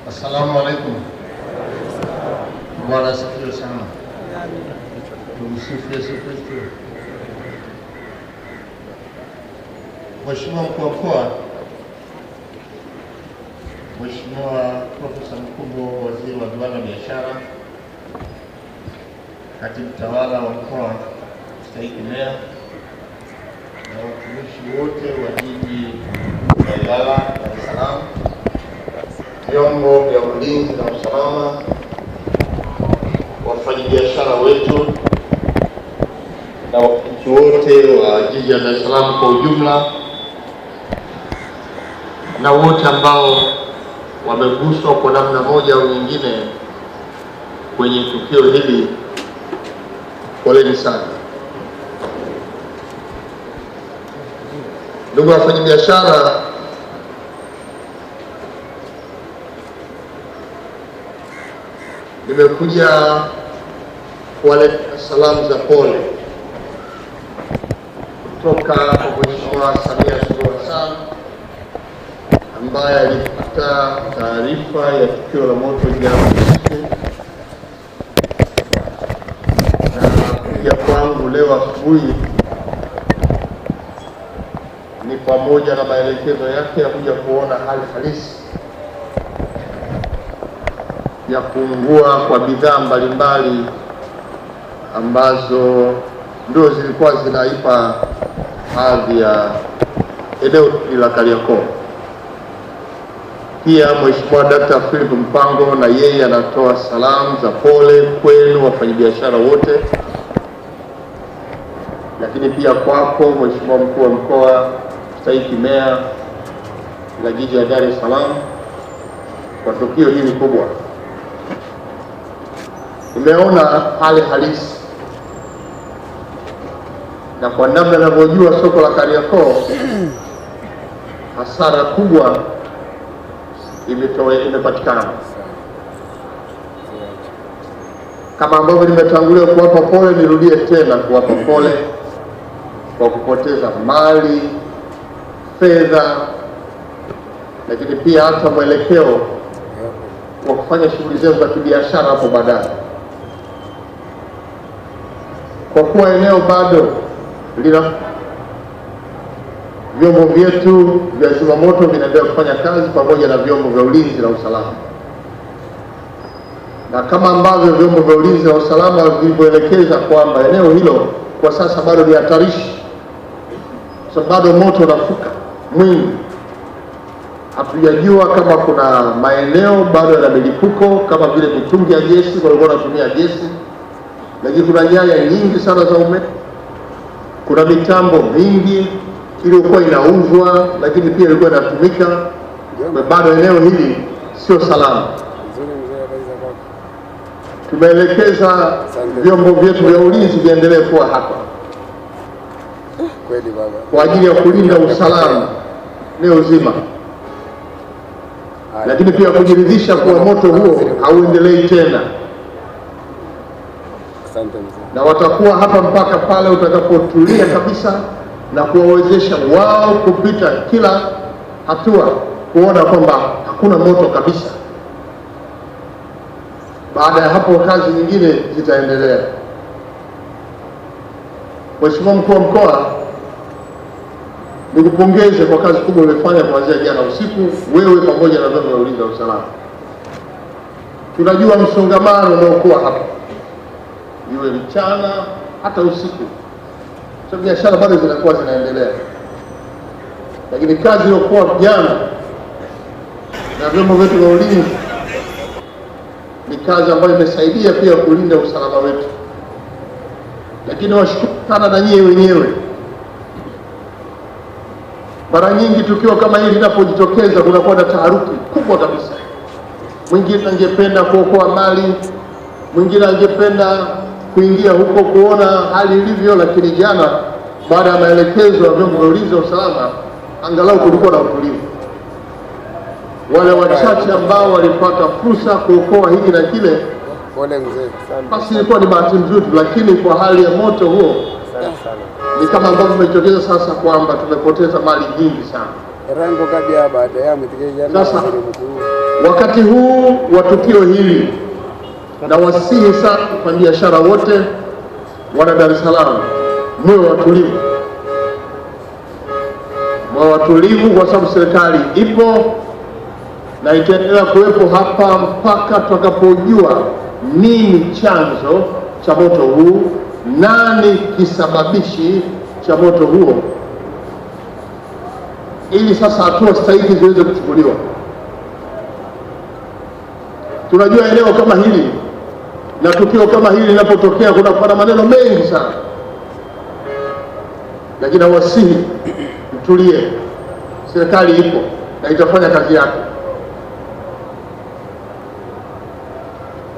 Assalamu alaikum. Bwana asifiwe sana. Tumsifu Yesu Kristo. Mheshimiwa Mkuu wa Mkoa, Mheshimiwa Profesa Mkumbo, Waziri wa Viwanda na Biashara, Katibu Tawala wa Mkoa Mstahiki Meya na watumishi wote wa jiji la Ilala, Dar es Salaam, vyombo vya ulinzi na usalama, wafanyabiashara wetu na wananchi wote wa jiji la Dar es Salaam kwa ujumla, na wote ambao wameguswa kwa namna moja au nyingine kwenye tukio hili, poleni sana. Ndugu wafanyabiashara, nimekuja kuwaletea salamu za pole kutoka kwa Mheshimiwa Samia Suluhu Hassan ambaye alipata taarifa ya tukio la moto jana usiku, na kuja kwangu leo asubuhi ni pamoja na maelekezo yake ya kuja kuona hali halisi ya kuungua kwa bidhaa mbalimbali ambazo ndio zilikuwa zinaipa hadhi ya eneo la Kariakoo. Pia Mheshimiwa Dr. Philip Mpango na yeye anatoa salamu za pole kwenu wafanyabiashara wote, lakini pia kwako Mheshimiwa Mkuu wa Mkoa Mstahiki Meya la jiji la Dar es Salaam kwa tukio hili kubwa. Nimeona hali halisi na kwa namna ninavyojua soko la Kariakoo, hasara kubwa imepatikana. Kama ambavyo nimetangulia kuwapa pole, nirudie tena kuwapa pole kwa kupoteza mali, fedha, lakini pia hata mwelekeo wa kufanya shughuli zenu za kibiashara hapo baadaye. Kwa kuwa eneo bado lina vyombo vyetu vya zimamoto vinaendelea kufanya kazi pamoja na vyombo vya ulinzi na usalama, na kama ambavyo vyombo vya ulinzi na usalama vilivyoelekeza kwamba eneo hilo kwa sasa bado ni hatarishi, so bado moto unafuka mwingi. Hatujajua kama kuna maeneo bado yana milipuko kama vile mitungi ya gesi, walikuwa wanatumia gesi, lakini kuna nyaya nyingi sana za umeme, kuna mitambo mingi iliyokuwa inauzwa lakini pia ilikuwa inatumika. Bado eneo hili sio salama. Tumeelekeza vyombo vyetu vya ulinzi viendelee kuwa hapa kwa ajili ya kulinda usalama eneo zima, lakini pia kujiridhisha kuwa moto huo hauendelei tena, na watakuwa hapa mpaka pale utakapotulia kabisa na kuwawezesha wao kupita kila hatua kuona kwamba hakuna moto kabisa. Baada ya hapo kazi nyingine zitaendelea. Mheshimiwa Mkuu wa Mkoa, nikupongeze kwa kazi kubwa ulifanya kuanzia jana usiku, wewe pamoja na vyombo vya ulinzi na usalama. Tunajua msongamano unaokuwa hapa, iwe mchana hata usiku, so biashara bado zinakuwa zinaendelea, lakini kazi iliyokuwa jana na vyombo vyetu vya ulinzi ni kazi ambayo imesaidia pia kulinda usalama wetu. Lakini washukuru sana na nyie wenyewe. Mara nyingi tukio kama hili linapojitokeza kunakuwa na taharuki kubwa kabisa. Mwingine angependa kuokoa mali, mwingine angependa kuingia huko kuona hali ilivyo, lakini jana baada ya maelekezo ya vyombo vya ulinzi na usalama angalau kulikuwa na utulivu. Wale wachache ambao walipata fursa kuokoa hiki na kile, basi ilikuwa ni bahati nzuri, lakini kwa hali ya moto huo ni kama ambavyo tumetokeza sasa kwamba tumepoteza mali nyingi sana. Sasa Wakati huu wa tukio hili, na wasihi sana wafanyabiashara wote wana Dar es Salaam, mwe watulivu, kwa sababu serikali ipo na itaendelea kuwepo hapa mpaka tutakapojua nini chanzo cha moto huu, nani kisababishi cha moto huo, ili sasa hatua stahiki ziweze kuchukuliwa. Tunajua eneo kama hili na tukio kama hili linapotokea kuna kupata maneno mengi sana, lakini wasihi mtulie, serikali ipo na itafanya kazi yake.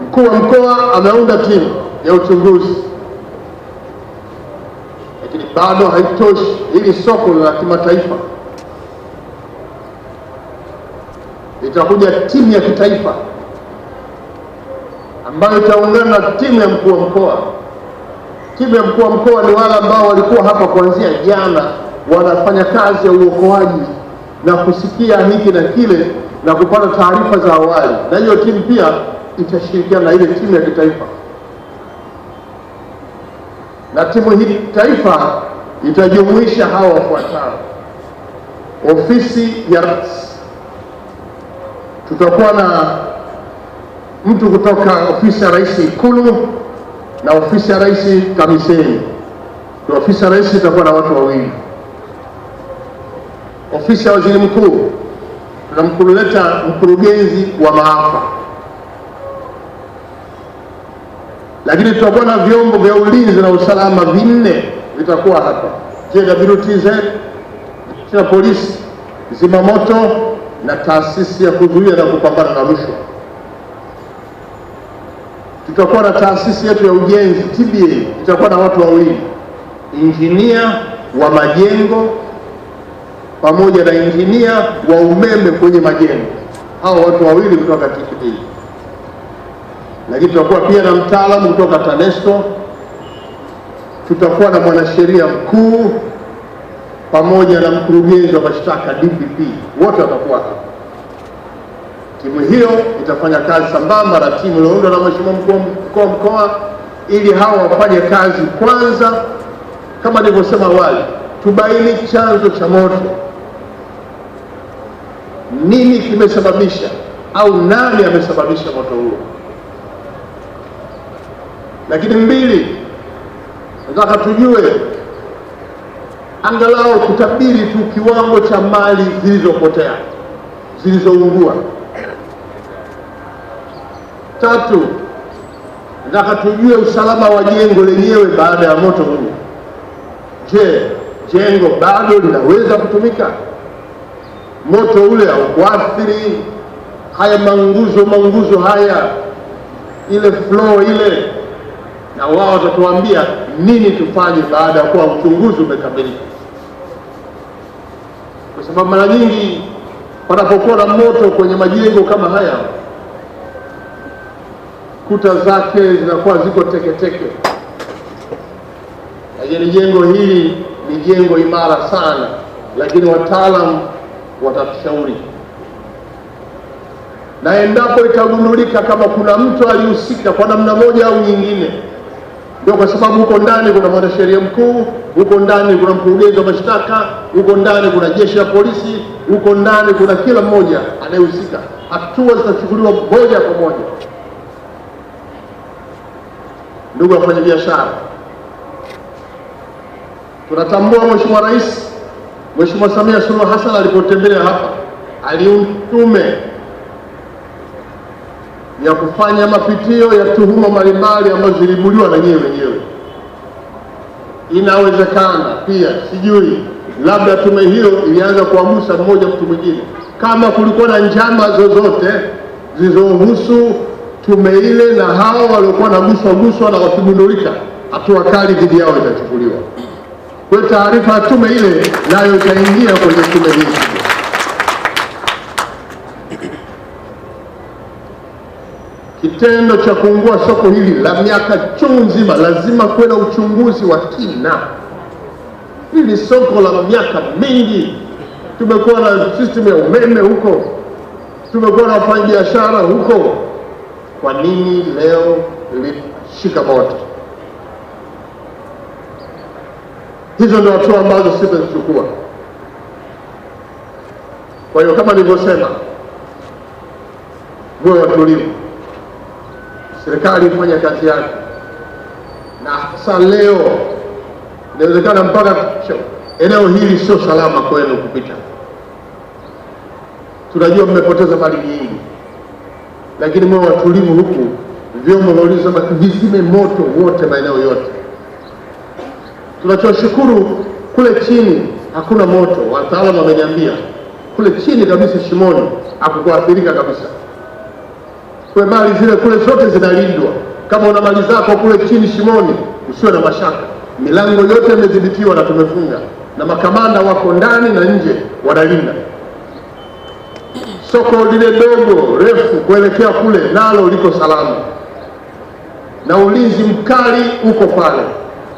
Mkuu wa mkoa ameunda timu ya uchunguzi, lakini bado haitoshi. Hili soko la kimataifa, itakuja timu ya kitaifa ambayo itaungana na timu ya mkuu wa mkoa. Timu ya mkuu wa mkoa ni wale ambao walikuwa hapa kuanzia jana, wanafanya kazi ya uokoaji na kusikia hiki na kile na kupata taarifa za awali, na hiyo timu pia itashirikiana na ile timu ya kitaifa, na timu hii taifa itajumuisha hawa wafuatao: ofisi ya rais, tutakuwa na mtu kutoka ofisi ya rais Ikulu na ofisi ya rais TAMISEMI. Ofisi ya rais itakuwa na watu wawili. Ofisi ya waziri mkuu tunamkuleta mkurugenzi wa maafa, lakini tutakuwa na vyombo vya ulinzi na usalama vinne vitakuwa hapa: JWTZ, na polisi, zimamoto na taasisi ya kuzuia na kupambana na rushwa. Tutakuwa na taasisi yetu ya ujenzi TBA, itakuwa na watu wawili: injinia wa majengo pamoja na injinia wa umeme kwenye majengo. Hao watu wawili kutoka TBA. Lakini tutakuwa pia na mtaalamu kutoka TANESCO, tutakuwa na mwanasheria mkuu pamoja na mkurugenzi wa mashtaka DPP, wote watakuwa hapa. Timu hiyo itafanya kazi sambamba na timu iliyoundwa na Mheshimiwa mkuu wa mkoa, ili hawa wafanye kazi kwanza, kama nilivyosema awali, tubaini chanzo cha moto, nini kimesababisha au nani amesababisha moto huo. Lakini mbili, nataka tujue angalau kutabiri tu kiwango cha mali zilizopotea, zilizoungua. Tatu, nataka tujue usalama wa jengo lenyewe baada ya moto huu. Je, jengo bado linaweza kutumika? Moto ule haukuathiri haya manguzo haya, ile floor ile? Na wao watatuambia nini tufanye baada ya kuwa uchunguzi umekamilika, kwa sababu mara nyingi panapokuwa na moto kwenye majengo kama haya, kuta zake zinakuwa ziko teketeke. Lakini jengo hili ni jengo imara sana, lakini wataalamu watatushauri, na endapo itagundulika kama kuna mtu alihusika kwa namna moja au nyingine, ndio kwa sababu huko ndani kuna mwanasheria mkuu, huko ndani kuna mkurugenzi wa mashtaka, huko ndani kuna jeshi la polisi, huko ndani kuna kila mmoja anayehusika. Hatua zitachukuliwa moja kwa moja. Ndugu wafanyabiashara, tunatambua Mheshimiwa Rais, Mheshimiwa Samia Suluhu Hassan alipotembelea hapa, aliunda tume ya kufanya mapitio ya tuhuma mbalimbali ambazo zilibuliwa na nyewe wenyewe. Inawezekana pia, sijui, labda tume hiyo ilianza kuagusa mmoja mtu mwingine. Kama kulikuwa na njama zozote zilizohusu tume ile na hao waliokuwa naguswa na wakigundulika, hatua kali dhidi yao itachukuliwa. Kwa taarifa ya tume ile nayo itaingia kwenye tume hii. Kitendo cha kuungua soko hili la miaka chungu nzima, lazima kuwe na uchunguzi wa kina. Hili soko la miaka mingi, tumekuwa na system ya umeme huko, tumekuwa na wafanyabiashara huko. Kwa nini leo lishika moto? Hizo ndio hatua ambazo sisi tunazichukua. Kwa hiyo kama nilivyosema, muwe watulivu, serikali ifanye kazi yake, na hasa leo inawezekana mpaka eneo hili sio salama kwenu kupita. Tunajua mmepoteza mali nyingi, lakini muwe watulivu huku, vyombo vya ulinzi vizime moto wote maeneo yote. Tunachoshukuru kule chini hakuna moto, wataalamu wameniambia kule chini kabisa Shimoni hakukuathirika kabisa. Kwa mali zile kule zote zinalindwa. Kama una mali zako kule chini Shimoni, usiwe na mashaka, milango yote imedhibitiwa na tumefunga, na makamanda wako ndani na nje wanalinda. Soko lile dogo refu kuelekea kule nalo liko salama, na ulinzi mkali uko pale.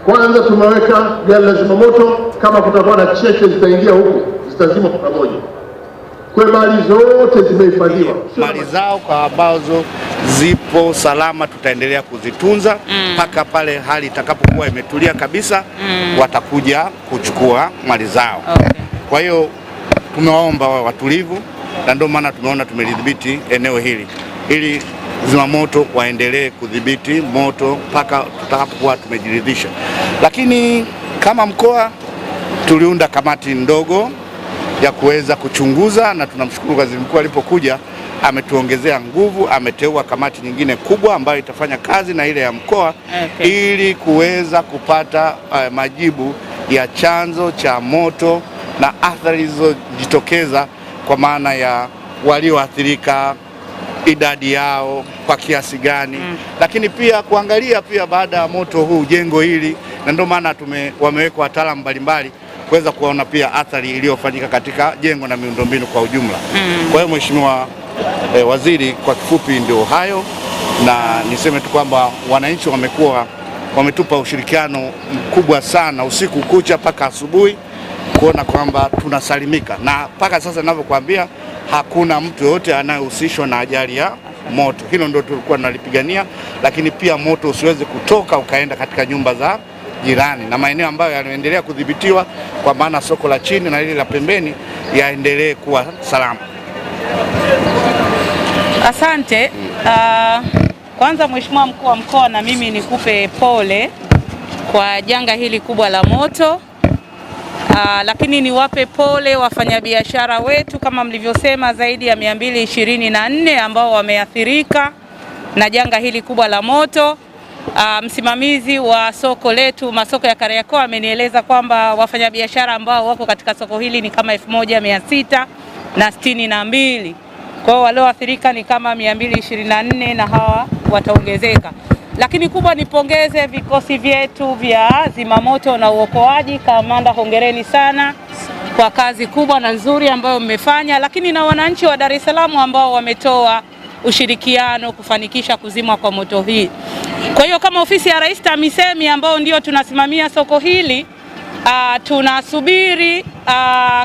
Kwanza tumeweka gari la zimamoto, kama kutakuwa na cheche zitaingia huku zitazima pamoja. Kwa mali zote zimehifadhiwa, mali zao kwa ambazo zipo salama tutaendelea kuzitunza mpaka pale hali itakapokuwa imetulia kabisa, watakuja kuchukua mali zao. Kwa hiyo tumewaomba watulivu, na ndio maana tumeona tumelidhibiti eneo hili ili zimamoto waendelee kudhibiti moto mpaka tutakapokuwa tumejiridhisha. Lakini kama mkoa tuliunda kamati ndogo ya kuweza kuchunguza, na tunamshukuru waziri mkuu alipokuja ametuongezea nguvu, ameteua kamati nyingine kubwa ambayo itafanya kazi na ile ya mkoa ili kuweza kupata majibu ya chanzo cha moto na athari zilizojitokeza, kwa maana ya walioathirika, idadi yao kwa kiasi gani, lakini pia kuangalia pia baada ya moto huu jengo hili, na ndio maana wameweka wataalamu mbalimbali kuweza kuona pia athari iliyofanyika katika jengo na miundombinu kwa ujumla. Kwa hiyo Mheshimiwa Waziri, kwa kifupi ndio hayo, na niseme tu kwamba wananchi wametupa ushirikiano mkubwa sana usiku kucha mpaka asubuhi kuona kwamba tunasalimika, na mpaka sasa ninavyokuambia hakuna mtu yoyote anayehusishwa na ajali ya moto. Hilo ndio tulikuwa tunalipigania, lakini pia moto usiweze kutoka ukaenda katika nyumba za jirani, na maeneo ambayo yanaendelea kudhibitiwa kwa maana soko la chini na ile la pembeni yaendelee kuwa salama. Asante. Kwanza Mheshimiwa Mkuu wa Mkoa, na mimi nikupe pole kwa janga hili kubwa la moto. Lakini niwape pole wafanyabiashara wetu, kama mlivyosema, zaidi ya 224 ambao wameathirika na janga hili kubwa la moto. Msimamizi wa soko letu, masoko ya Kariakoo, amenieleza kwamba wafanyabiashara ambao wako katika soko hili ni kama 1662. Kwa hiyo walioathirika ni kama 224 na hawa wataongezeka. Lakini kubwa, nipongeze vikosi vyetu vya zimamoto na uokoaji. Kamanda, hongereni sana kwa kazi kubwa na nzuri ambayo mmefanya, lakini na wananchi wa Dar es Salaam ambao wametoa ushirikiano kufanikisha kuzimwa kwa moto hii. Kwa hiyo kama ofisi ya Rais TAMISEMI ambao ndio tunasimamia soko hili, tunasubiri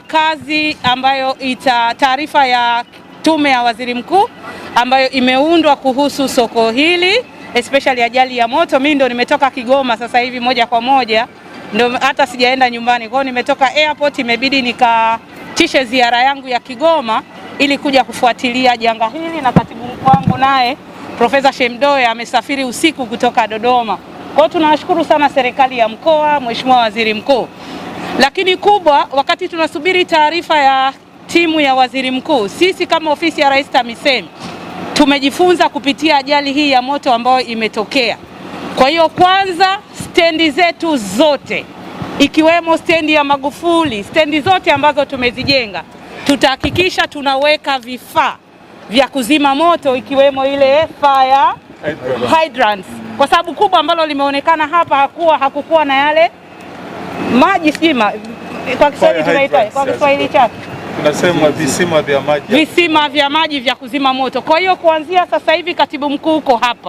kazi ambayo taarifa ya tume ya Waziri Mkuu ambayo imeundwa kuhusu soko hili, especially ajali ya moto. Mimi ndo nimetoka Kigoma sasa hivi moja kwa moja, ndio hata sijaenda nyumbani. Kwa hiyo nimetoka airport, imebidi nikatishe ziara yangu ya Kigoma ili kuja kufuatilia janga hili, na katibu mkuu wangu naye Profesa Shemdoe amesafiri usiku kutoka Dodoma. Kwa hiyo tunawashukuru sana serikali ya mkoa, Mheshimiwa Waziri Mkuu. Lakini kubwa, wakati tunasubiri taarifa ya timu ya Waziri Mkuu, sisi kama ofisi ya Rais TAMISEMI tumejifunza kupitia ajali hii ya moto ambayo imetokea. Kwa hiyo kwanza, stendi zetu zote ikiwemo stendi ya Magufuli, stendi zote ambazo tumezijenga, tutahakikisha tunaweka vifaa vya kuzima moto ikiwemo ile fire hydrants, kwa sababu kubwa ambalo limeonekana hapa hakukuwa na yale maji, sima kwa Kiswahili tunaita, kwa Kiswahili chake tunasema visima vya maji, visima vya maji vya kuzima moto. Kwa hiyo kuanzia sasa hivi katibu mkuu uko hapa,